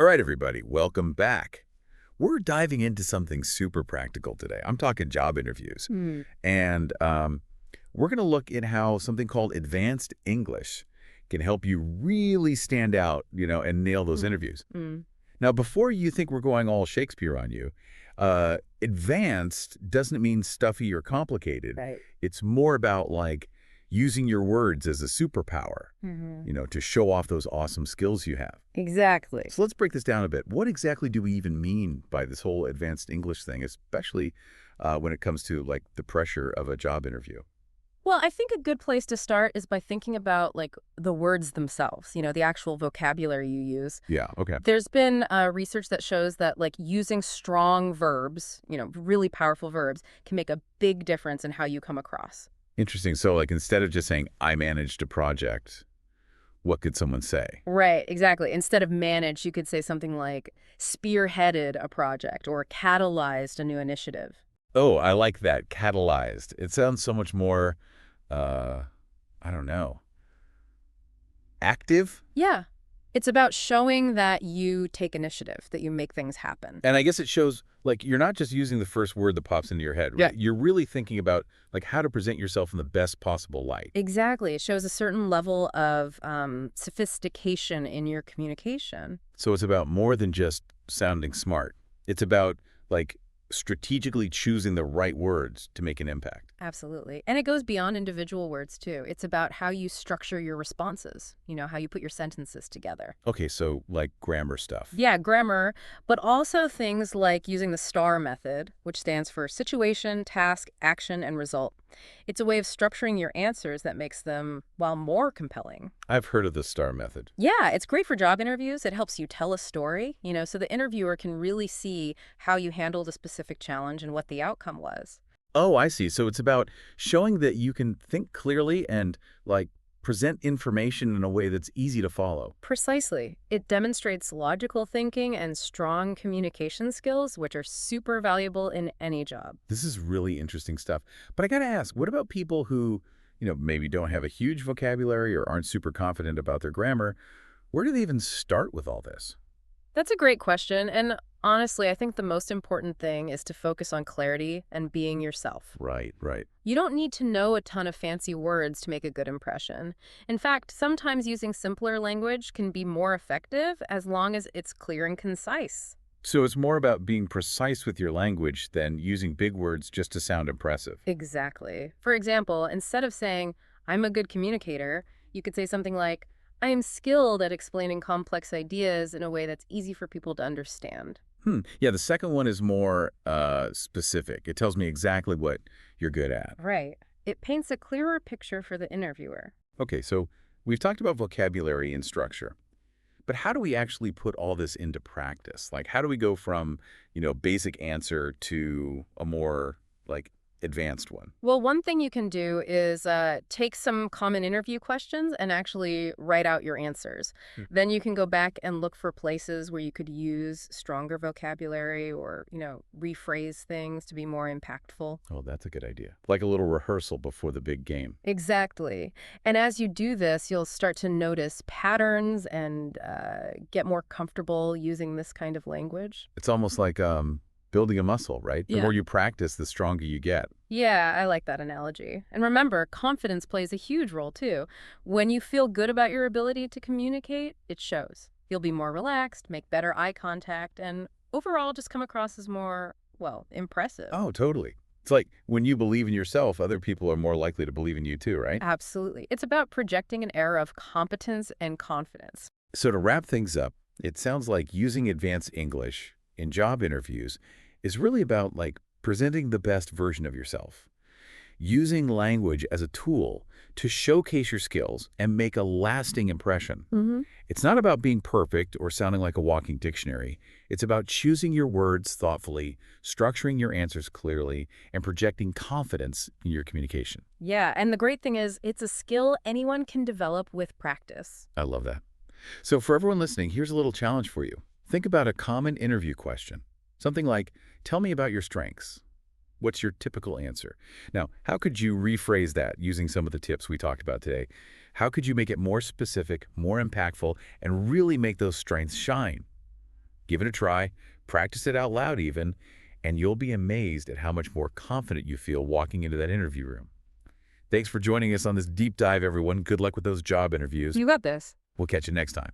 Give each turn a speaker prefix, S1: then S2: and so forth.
S1: All right, everybody, welcome back. We're diving into something super practical today. I'm talking job interviews.
S2: Hmm.
S1: And we're going to look at how something called advanced English can help you really stand out, and nail those
S2: Mm.
S1: interviews.
S2: Mm.
S1: Now, before you think we're going all Shakespeare on you, advanced doesn't mean stuffy or complicated.
S2: Right.
S1: It's more about like using your words as a superpower,
S2: Hmm.
S1: to show off those awesome skills you have.
S2: Exactly.
S1: So let's break this down a bit. What exactly do we even mean by this whole advanced English thing, especially when it comes to like the pressure of a job interview?
S2: Well, I think a good place to start is by thinking about like the words themselves, the actual vocabulary you use.
S1: Yeah, okay.
S2: There's been research that shows that like using strong verbs, really powerful verbs, can make a big difference in how you come across.
S1: Interesting. So like instead of just saying, I managed a project, what could someone say?
S2: Right, exactly. Instead of managed, you could say something like spearheaded a project or catalyzed a new initiative.
S1: Oh, I like that. Catalyzed. It sounds so much more, uh, I don't know, active?
S2: Yeah. It's about showing that you take initiative, that you make things happen.
S1: And I guess it shows, like, you're not just using the first word that pops into your head,
S2: Yeah.
S1: right? You're really thinking about, like, how to present yourself in the best possible light.
S2: Exactly. It shows a certain level of sophistication in your communication.
S1: So it's about more than just sounding smart. It's about, like, strategically choosing the right words to make an impact.
S2: Absolutely. And it goes beyond individual words, too. It's about how you structure your responses, how you put your sentences together.
S1: Okay, so, like, grammar stuff.
S2: Yeah, grammar, but also things like using the STAR method, which stands for situation, task, action, and result. It's a way of structuring your answers that makes them, well, more compelling.
S1: I've heard of the STAR method.
S2: Yeah, it's great for job interviews. It helps you tell a story, so the interviewer can really see how you handled a specific challenge and what the outcome was.
S1: Oh, I see. So it's about showing that you can think clearly and, like, present information in a way that's easy to follow.
S2: Precisely. It demonstrates logical thinking and strong communication skills, which are super valuable in any job.
S1: This is really interesting stuff. But I got to ask, what about people who, maybe don't have a huge vocabulary or aren't super confident about their grammar? Where do they even start with all this?
S2: That's a great question. And honestly, I think the most important thing is to focus on clarity and being yourself.
S1: Right, right.
S2: You don't need to know a ton of fancy words to make a good impression. In fact, sometimes using simpler language can be more effective as long as it's clear and concise.
S1: So it's more about being precise with your language than using big words just to sound impressive.
S2: Exactly. For example, instead of saying, I'm a good communicator, you could say something like, I am skilled at explaining complex ideas in a way that's easy for people to understand.
S1: Yeah, the second one is more specific. It tells me exactly what you're good at.
S2: Right. It paints a clearer picture for the interviewer.
S1: Okay, so we've talked about vocabulary and structure. But how do we actually put all this into practice? Like, how do we go from, basic answer to a more, like, advanced one?
S2: Well, one thing you can do is take some common interview questions and actually write out your answers.
S1: Hmm.
S2: Then you can go back and look for places where you could use stronger vocabulary or, rephrase things to be more impactful.
S1: Oh, that's a good idea. Like a little rehearsal before the big game.
S2: Exactly. And as you do this, you'll start to notice patterns and get more comfortable using this kind of language.
S1: It's almost like building a muscle, right? The
S2: Yeah.
S1: more you practice, the stronger you get.
S2: Yeah, I like that analogy. And remember, confidence plays a huge role too. When you feel good about your ability to communicate, it shows. You'll be more relaxed, make better eye contact, and overall just come across as more, well, impressive.
S1: Oh, totally. It's like when you believe in yourself, other people are more likely to believe in you too, right?
S2: Absolutely. It's about projecting an air of competence and confidence.
S1: So to wrap things up, it sounds like using advanced English in job interviews is really about like presenting the best version of yourself, using language as a tool to showcase your skills and make a lasting impression.
S2: Mm-hmm.
S1: It's not about being perfect or sounding like a walking dictionary. It's about choosing your words thoughtfully, structuring your answers clearly, and projecting confidence in your communication.
S2: Yeah, and the great thing is it's a skill anyone can develop with practice.
S1: I love that. So for everyone listening, here's a little challenge for you. Think about a common interview question. Something like, tell me about your strengths. What's your typical answer? Now, how could you rephrase that using some of the tips we talked about today? How could you make it more specific, more impactful, and really make those strengths shine? Give it a try, practice it out loud even, and you'll be amazed at how much more confident you feel walking into that interview room. Thanks for joining us on this deep dive, everyone. Good luck with those job interviews.
S2: You got this.
S1: We'll catch you next time.